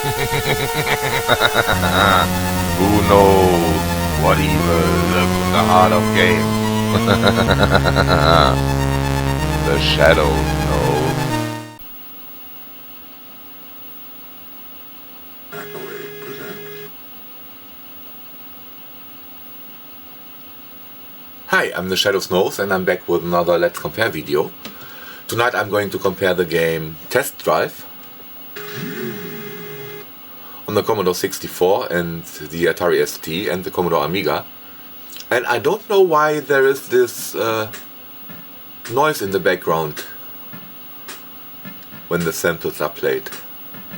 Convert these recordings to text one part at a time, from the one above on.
Who knows what evil lurks in the heart of game? The shadow knows. Hi, I'm the Shadow Snows and I'm back with another Let's Compare video. Tonight I'm going to compare the game Test Drive on the Commodore 64 and the Atari ST and the Commodore Amiga. And I don't know why there is this noise in the background when the samples are played.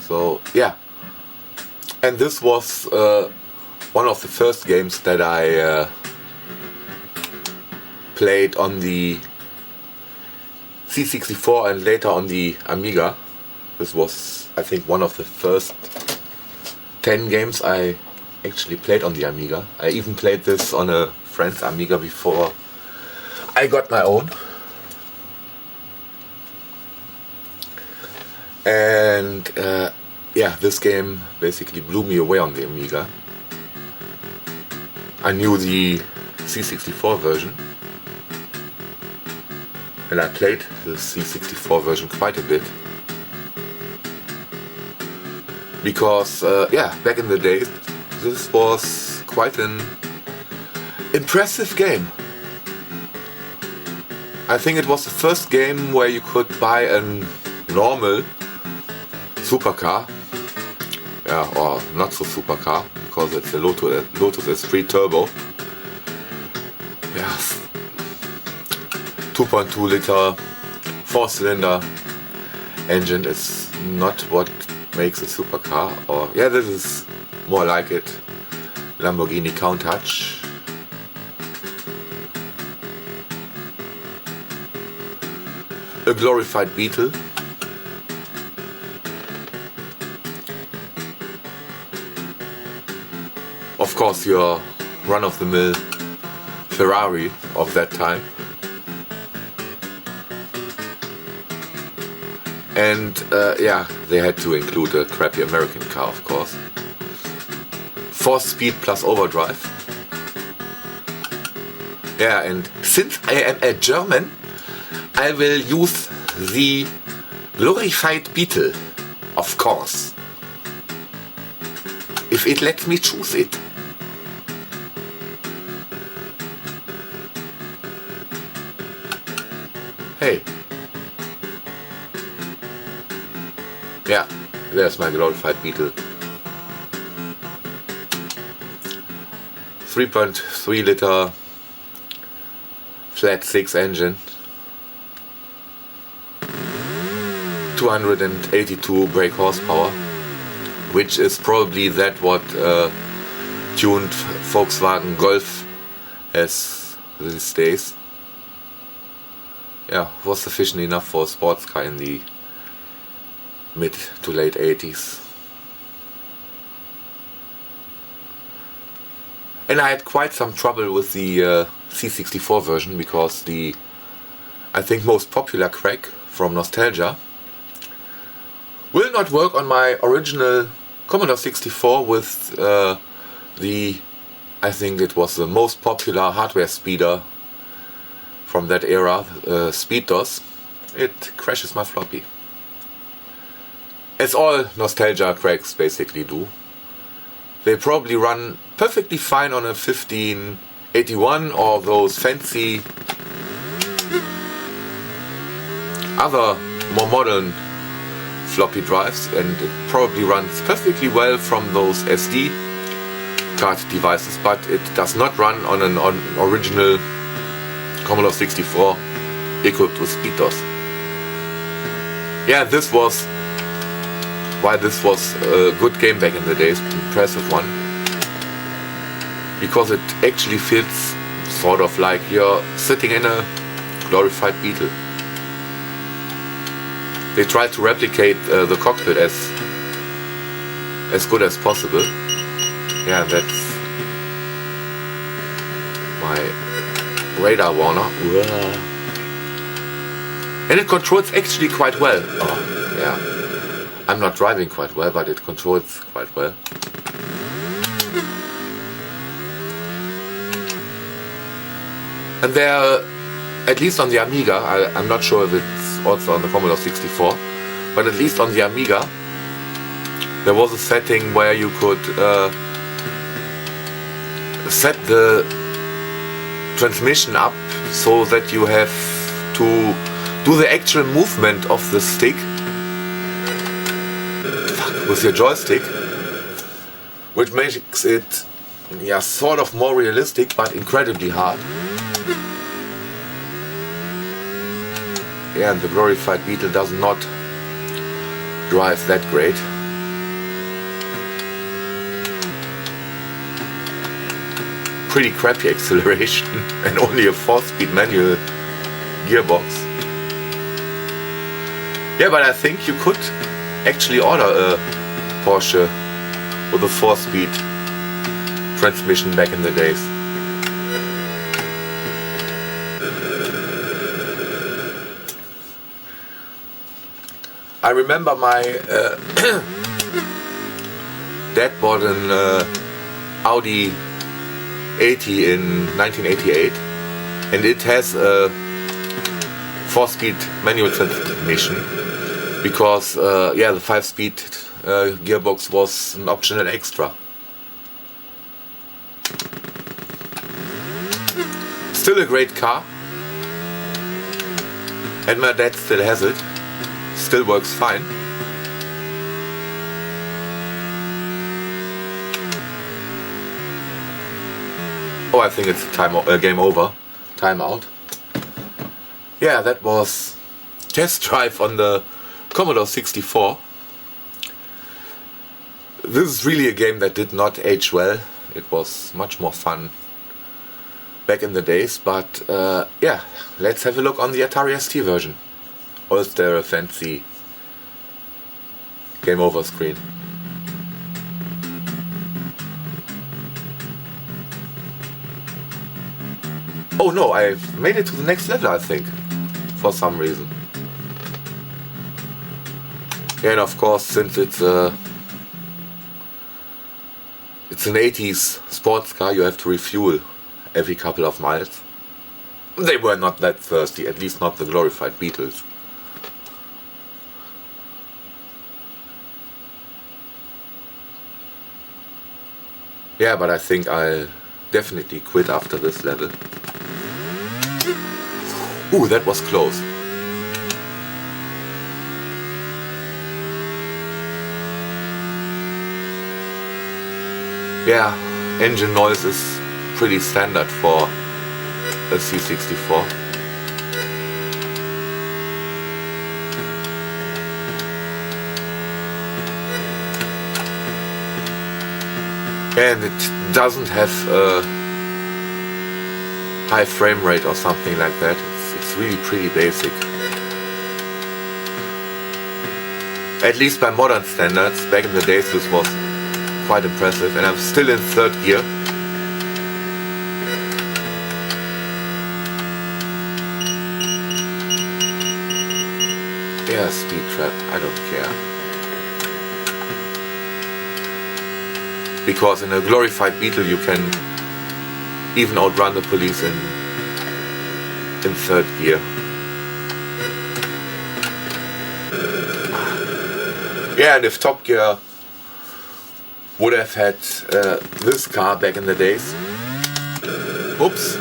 So yeah. And this was one of the first games that I played on the C64 and later on the Amiga. This was, I think, one of the first 10 games I actually played on the Amiga. I even played this on a friend's Amiga before I got my own. And yeah, this game basically blew me away on the Amiga. I knew the C64 version. And I played the C64 version quite a bit. Because, yeah, back in the days, this was quite an impressive game. I think it was the first game where you could buy a normal supercar. Yeah, or not so supercar, because it's a Lotus S3 Turbo. Yeah. 2.2 liter 4-cylinder engine is not what makes a supercar, or yeah, this is more like it. Lamborghini Countach. A glorified Beetle. Of course, your run-of-the-mill Ferrari of that time. And yeah, they had to include a crappy American car, of course. 4-speed plus overdrive. Yeah, and since I am a German, I will use the glorified Beetle, of course. If it lets me choose it. Hey. Yeah, there's my glorified Beetle. 3.3 liter flat 6 engine. 282 brake horsepower, which is probably that what tuned Volkswagen Golf has these days. Yeah, was sufficient enough for a sports car in the mid to late 80s. And I had quite some trouble with the C64 version because the, I think, most popular crack from nostalgia will not work on my original Commodore 64 with the, I think it was the most popular hardware speeder from that era, SpeedDOS. It crashes my floppy. As all nostalgia cracks basically do. They probably run perfectly fine on a 1581 or those fancy other more modern floppy drives, and it probably runs perfectly well from those SD card devices, but it does not run on an original Commodore 64 equipped with SpeedDOS. Yeah, this was why this was a good game back in the days, impressive one, because it actually feels sort of like you're sitting in a glorified Beetle. They tried to replicate the cockpit as good as possible. Yeah, that's my radar warner. And it controls actually quite well. Oh, yeah. I'm not driving quite well, but it controls quite well. And there, at least on the Amiga, I'm not sure if it's also on the Commodore 64, but at least on the Amiga, there was a setting where you could set the transmission up so that you have to do the actual movement of the stick with your joystick, which makes it, yeah, sort of more realistic, but incredibly hard. Yeah, and the glorified Beetle does not drive that great. Pretty crappy acceleration and only a 4-speed manual gearbox. Yeah, but I think you could actually order a Porsche with a 4-speed transmission back in the days. I remember my dad bought an Audi 80 in 1988, and it has a 4-speed manual transmission because yeah, the 5-speed gearbox was an optional extra. Still a great car, and my dad still has it. Still works fine. Oh, I think it's game over. Time out. Yeah, that was test drive on the Commodore 64. This is really a game that did not age well. It was much more fun back in the days, but yeah, let's have a look on the Atari ST version. Or is there a fancy game over screen? Oh no, I've made it to the next level, I think, for some reason. Yeah, and of course, since it's an 80s sports car, you have to refuel every couple of miles. They were not that thirsty, at least not the glorified Beetles. Yeah, but I think I'll definitely quit after this level. Ooh, that was close. Yeah, engine noise is pretty standard for a C64. And it doesn't have a high frame rate or something like that. It's really pretty basic. At least by modern standards. Back in the days this was quite impressive, and I'm still in 3rd gear. Yeah, speed trap, I don't care. Because in a glorified Beetle you can even outrun the police in 3rd gear. Yeah, and if Top Gear would have had this car back in the days, oops,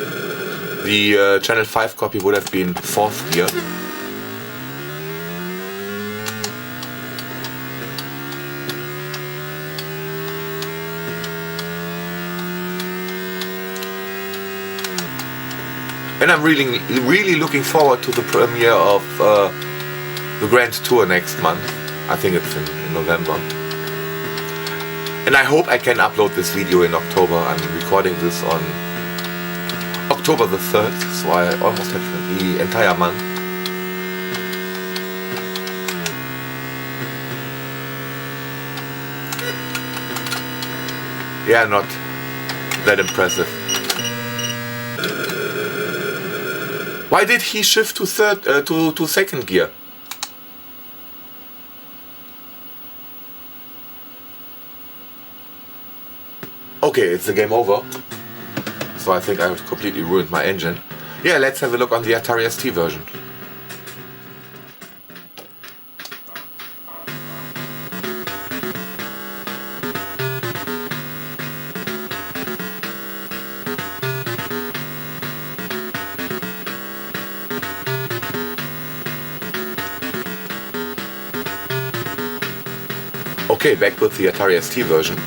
the Channel 5 copy would have been 4th gear. And I'm really looking forward to the premiere of the Grand Tour next month. I think it's in November. And I hope I can upload this video in October. I'm recording this on October the 3rd, so I almost have the entire month. Yeah, not that impressive. Why did he shift to 2nd gear? Okay, it's the game over. So I think I have completely ruined my engine. Yeah, let's have a look on the Atari ST version. Okay, back with the Atari ST version.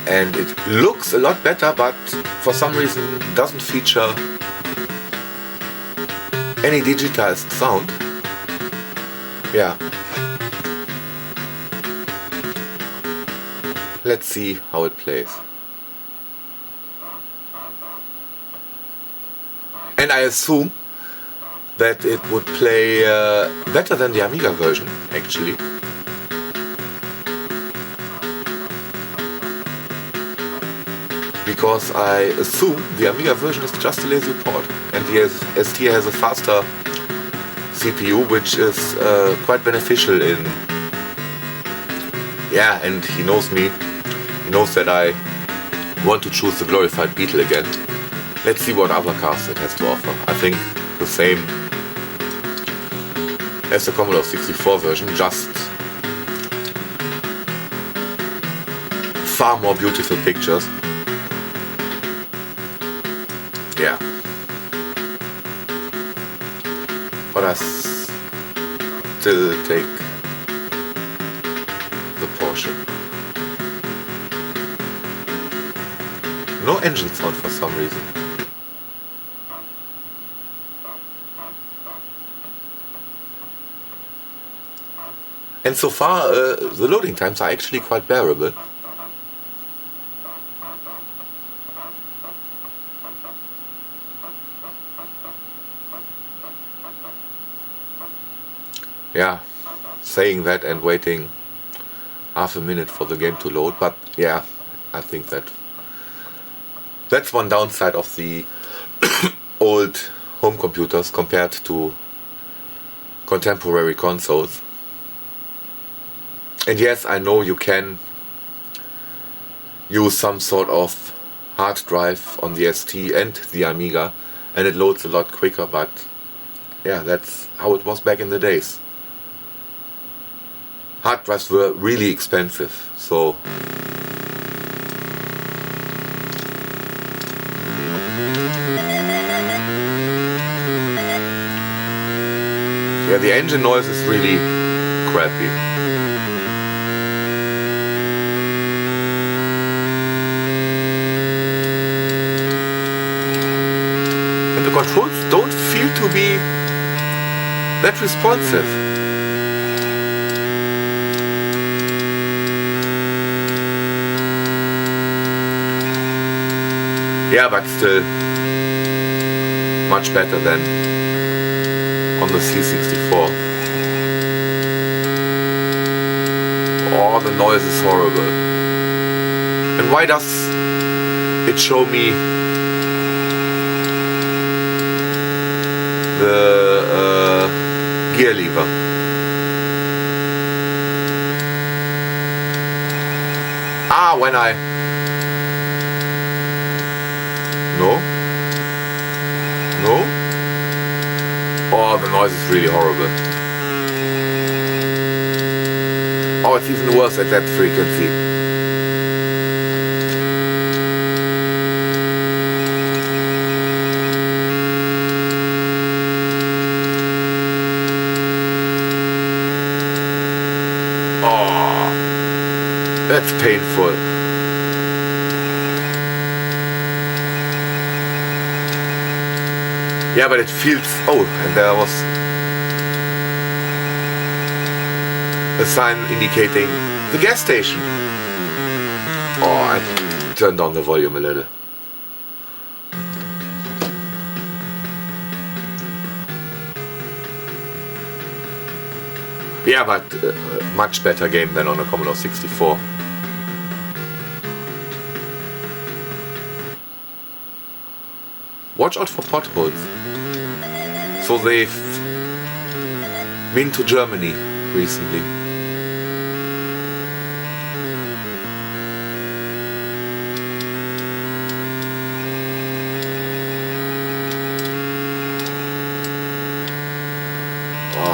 And it looks a lot better, but for some reason doesn't feature any digitized sound. Yeah. Let's see how it plays. And I assume that it would play better than the Amiga version, actually. Because I assume the Amiga version is just a lazy port, and the ST has a faster CPU, which is quite beneficial in... Yeah, and he knows me. He knows that I want to choose the glorified Beetle again. Let's see what other cards it has to offer. I think the same as the Commodore 64 version, just far more beautiful pictures. Yeah. But I still take the Porsche. No engine sound for some reason. And so far, the loading times are actually quite bearable. Yeah, saying that and waiting half a minute for the game to load, but yeah, I think that's one downside of the old home computers compared to contemporary consoles. And yes, I know you can use some sort of hard drive on the ST and the Amiga and it loads a lot quicker, but yeah, that's how it was back in the days. Hard drives were really expensive, so yeah, the engine noise is really crappy. And the controls don't feel to be that responsive. Yeah, but still much better than on the C64. Oh, the noise is horrible. And why does it show me the gear lever? Ah, when I... No? No? Oh, the noise is really horrible. Oh, it's even worse at that frequency. Oh, that's painful. Yeah, but it feels... Oh, and there was a sign indicating the gas station. Oh, I turned down the volume a little. Yeah, but much better game than on a Commodore 64. Watch out for potholes. So they've been to Germany recently.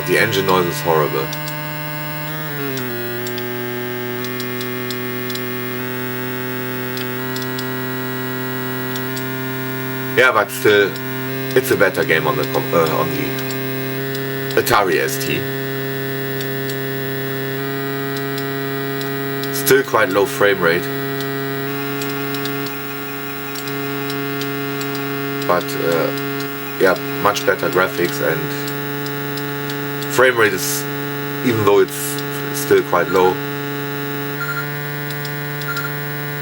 but the engine noise is horrible. Yeah, but still, it's a better game on the Atari ST. Still quite low frame rate, but yeah, much better graphics, and frame rate is, even though it's still quite low,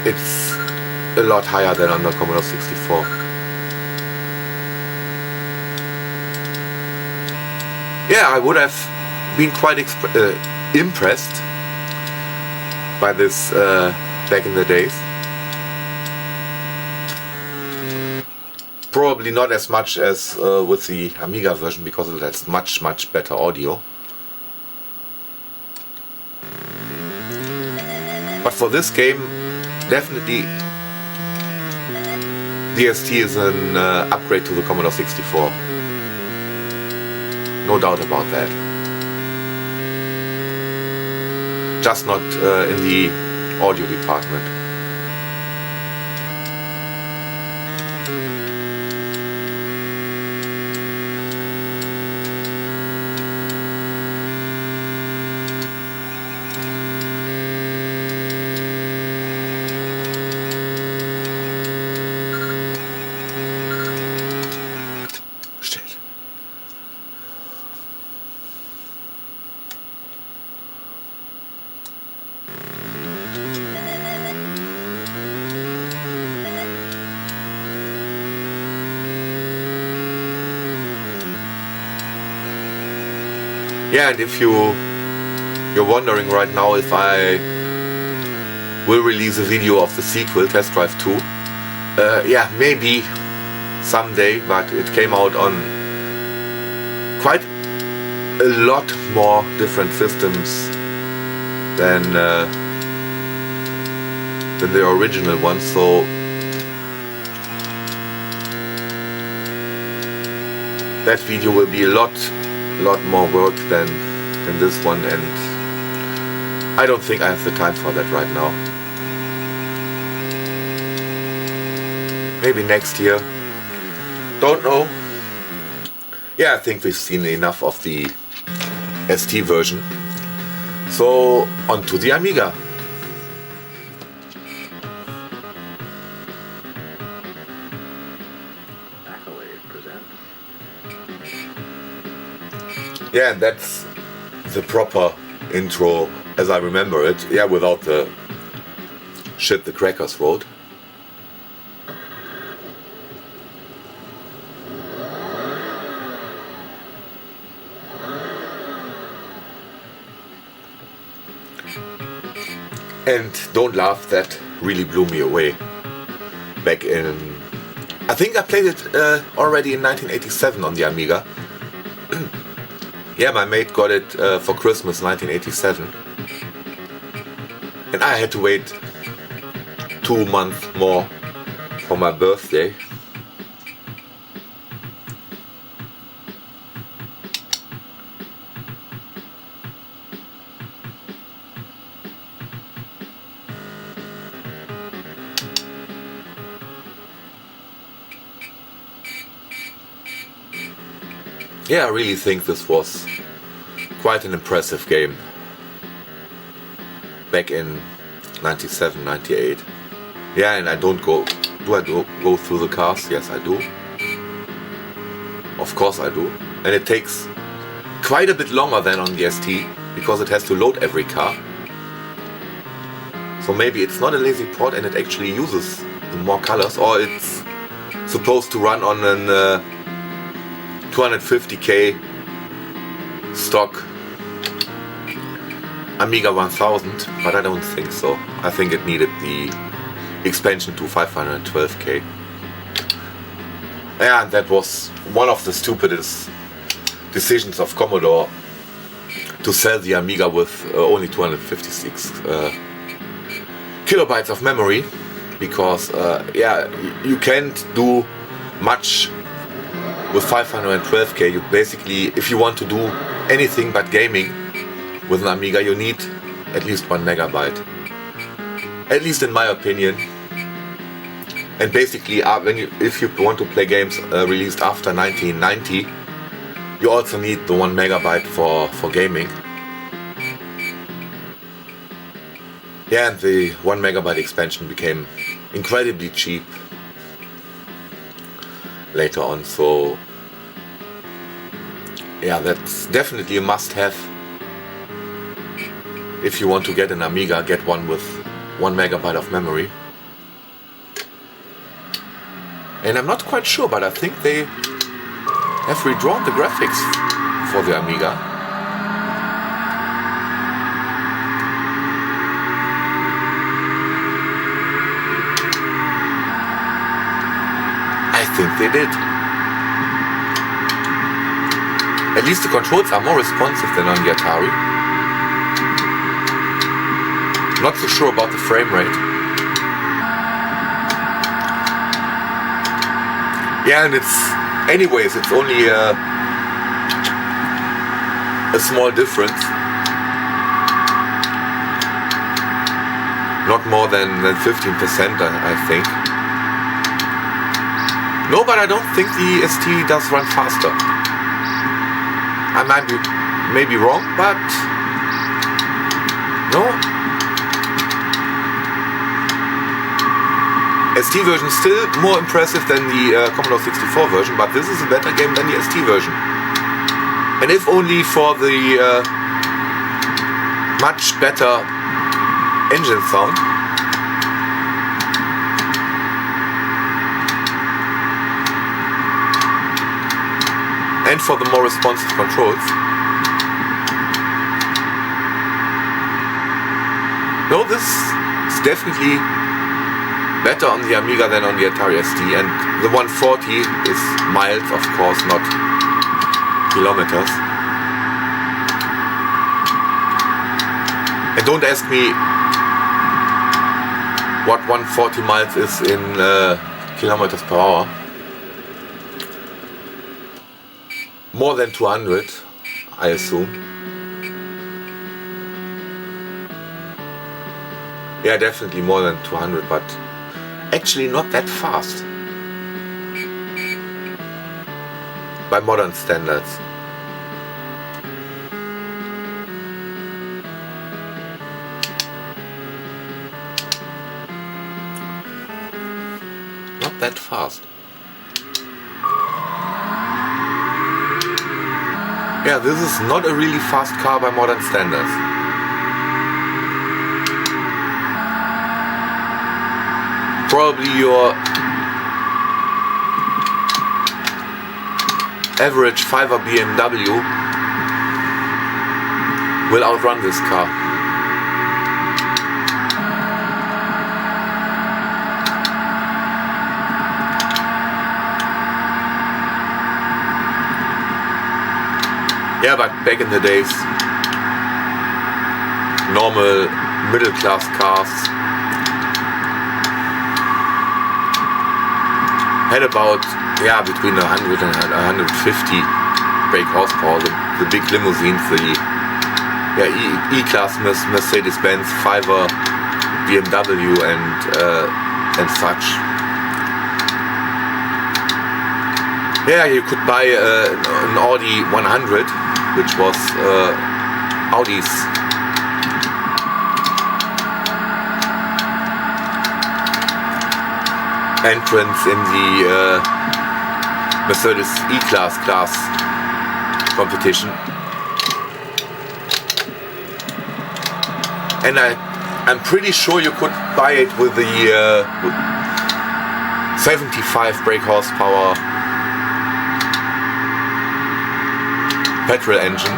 it's a lot higher than on the Commodore 64. Yeah, I would have been quite impressed by this back in the days. Probably not as much as with the Amiga version, because it has much better audio. But for this game, definitely the ST is an upgrade to the Commodore 64. No doubt about that. Just not in the audio department. Yeah, and if you're wondering right now if I will release a video of the sequel, Test Drive 2, yeah, maybe someday, but it came out on quite a lot more different systems than the original one, so that video will be a lot more work than this one, and I don't think I have the time for that right now. Maybe next year, don't know. Yeah, I think we've seen enough of the ST version, so on to the Amiga. Yeah, that's the proper intro as I remember it. Yeah, without the shit the crackers wrote. And don't laugh, that really blew me away. Back in... I think I played it already in 1987 on the Amiga. Yeah, my mate got it for Christmas 1987, and I had to wait 2 months more for my birthday. Yeah, I really think this was quite an impressive game back in 97, 98. Yeah, and I don't go... Do I go through the cars? Yes, I do. Of course I do. And it takes quite a bit longer than on the ST, because it has to load every car. So maybe it's not a lazy port and it actually uses the more colors, or it's supposed to run on an 250k stock Amiga 1000, but I don't think so. I think it needed the expansion to 512k. Yeah, and that was one of the stupidest decisions of Commodore, to sell the Amiga with only 256 kilobytes of memory, because yeah, you can't do much with 512k. You basically, if you want to do anything but gaming with an Amiga, you need at least 1 megabyte. At least in my opinion. And basically, if you want to play games released after 1990, you also need the 1 megabyte for gaming. Yeah, and the 1 megabyte expansion became incredibly cheap later on, so yeah, that's definitely a must-have. If you want to get an Amiga, get one with 1 megabyte of memory. And I'm not quite sure, but I think they have redrawn the graphics for the Amiga. I think they did. At least the controls are more responsive than on the Atari. Not so sure about the frame rate. Yeah, and it's only a small difference. Not more than 15%, I think. No, but I don't think the ST does run faster. I might be maybe wrong, but no. ST version is still more impressive than the Commodore 64 version, but this is a better game than the ST version. And if only for the much better engine sound. And for the more responsive controls. No, this is definitely better on the Amiga than on the Atari ST, and the 140 is miles, of course, not kilometers. And don't ask me what 140 miles is in kilometers per hour. More than 200, I assume. Yeah, definitely more than 200, but actually not that fast by modern standards. Not that fast. Yeah, this is not a really fast car by modern standards. Probably your average 5er BMW will outrun this car. Yeah, but back in the days, normal middle-class cars had about, between 100 and 150 brake horsepower. The big limousines, the E-Class Mercedes-Benz, 5er BMW and such. Yeah, you could buy an Audi 100, which was Audi's entrance in the Mercedes E-Class class competition. And I'm pretty sure you could buy it with the 75 brake horsepower petrol engine,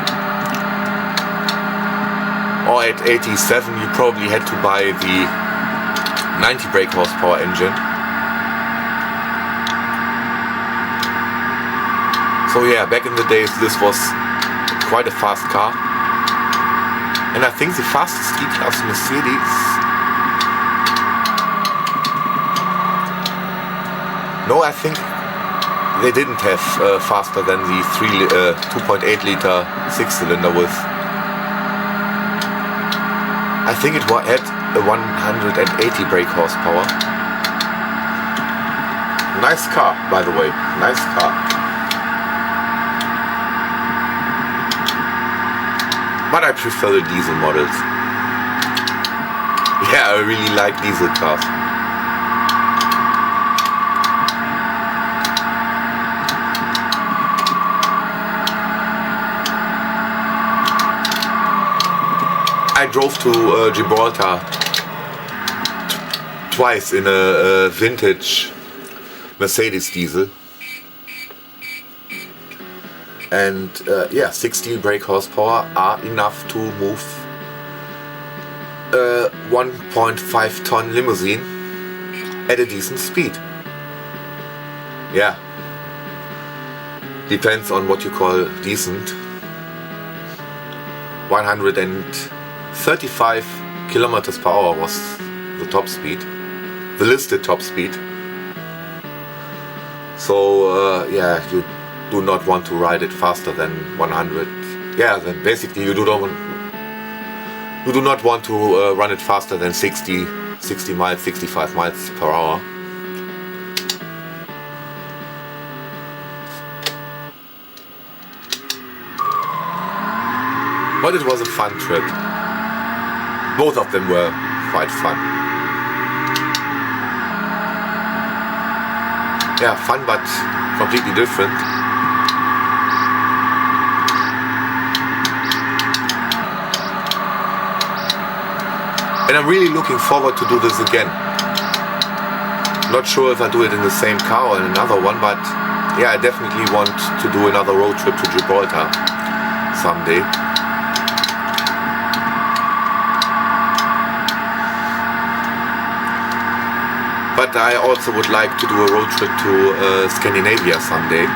or at 87 you probably had to buy the 90 brake horsepower engine. So yeah, back in the days this was quite a fast car, and I think the fastest E-Class Mercedes, no, I think they didn't have faster than the 2.8 liter 6-cylinder with, I think it had a 180 brake horsepower. Nice car, by the way, nice car. But I prefer the diesel models. Yeah, I really like diesel cars. I drove to Gibraltar twice in a vintage Mercedes diesel, and yeah, 60 brake horsepower are enough to move a 1.5 ton limousine at a decent speed. Yeah, depends on what you call decent. 135 kilometers per hour was the top speed, the listed top speed. So yeah, you do not want to ride it faster than 100. Yeah, then basically you do not want to run it faster than 60 miles, 65 miles per hour. But it was a fun trip. Both of them were quite fun. Yeah, fun but completely different. And I'm really looking forward to do this again. Not sure if I do it in the same car or in another one, but yeah, I definitely want to do another road trip to Gibraltar someday. But I also would like to do a road trip to Scandinavia someday.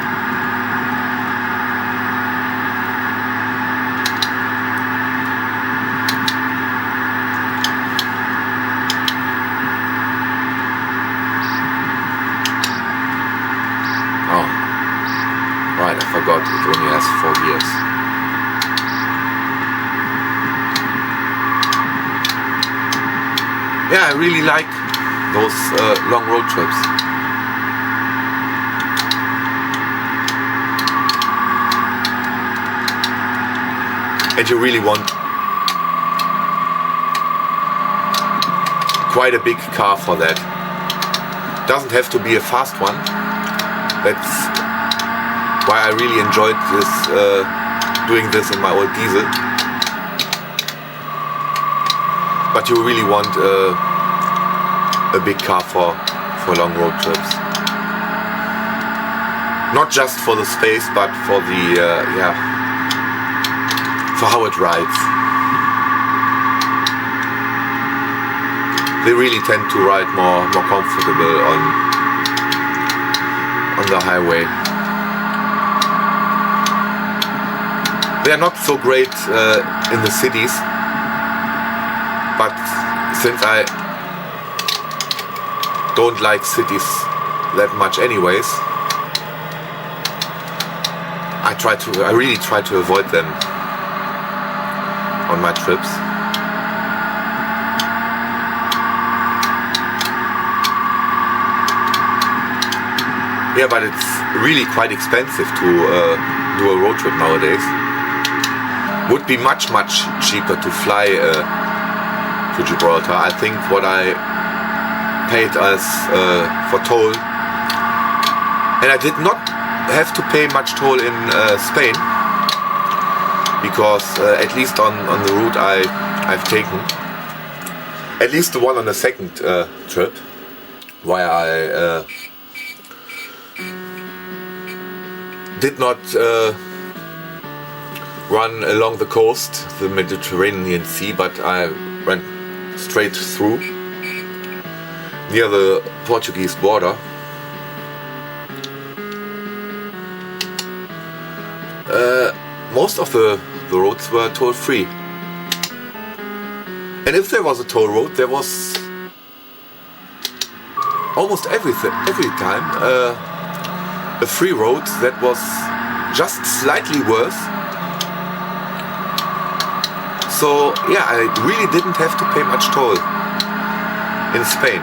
Oh, right, I forgot it only has 4 years. Yeah, I really like those long road trips. And you really want quite a big car for that. Doesn't have to be a fast one. That's why I really enjoyed this, doing this in my old diesel. But you really want a big car for long road trips. Not just for the space, but for the yeah, for how it rides. They really tend to ride more comfortable on the highway. They are not so great in the cities, but since I don't like cities that much anyways, I really try to avoid them on my trips. Yeah, but it's really quite expensive to do a road trip nowadays. Would be much cheaper to fly to Gibraltar. I think what I paid as for toll, and I did not have to pay much toll in Spain, because at least on the route I've taken, at least the one on the second trip, where I did not run along the coast, the Mediterranean Sea, but I went straight through near the Portuguese border. Most of the roads were toll free, and if there was a toll road, there was almost every time a free road that was just slightly worse. So yeah, I really didn't have to pay much toll in Spain.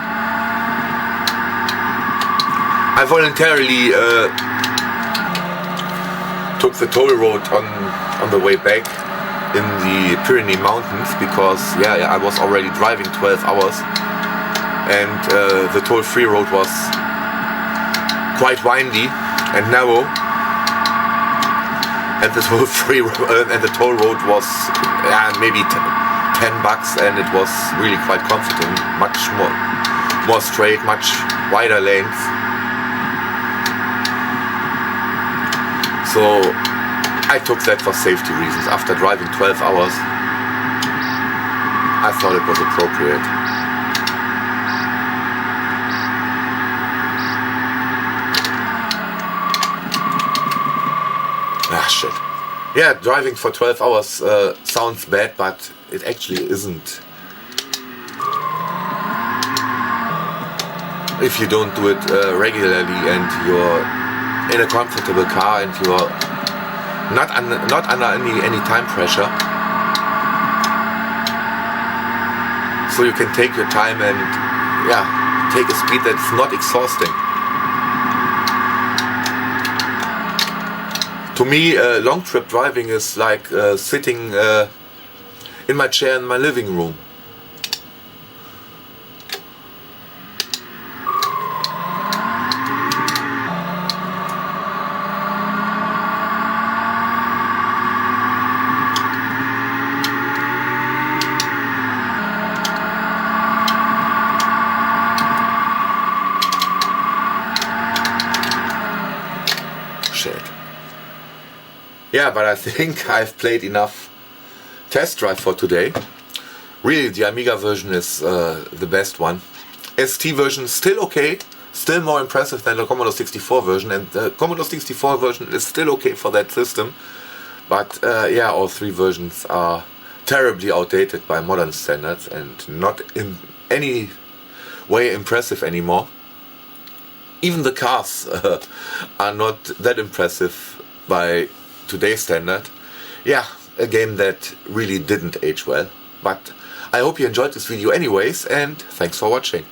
I voluntarily took the toll road on the way back in the Pyrenees Mountains because yeah, I was already driving 12 hours and the toll-free road was quite windy and narrow, and the toll road was maybe $10, and it was really quite comforting, much more straight, much wider lanes. So I took that for safety reasons. After driving 12 hours, I thought it was appropriate. Shit. Yeah, driving for 12 hours sounds bad, but it actually isn't. If you don't do it regularly and you're in a comfortable car and you're not under any time pressure, so you can take your time and yeah, take a speed that's not exhausting. To me, long trip driving is like sitting in my chair in my living room. Shit. Yeah, but I think I've played enough test drive for today. Really, the Amiga version is the best one. ST version is still okay, still more impressive than the Commodore 64 version, and the Commodore 64 version is still okay for that system. But yeah, all three versions are terribly outdated by modern standards and not in any way impressive anymore. Even the cars are not that impressive by today's standard. Yeah, a game that really didn't age well. But I hope you enjoyed this video anyways, and thanks for watching.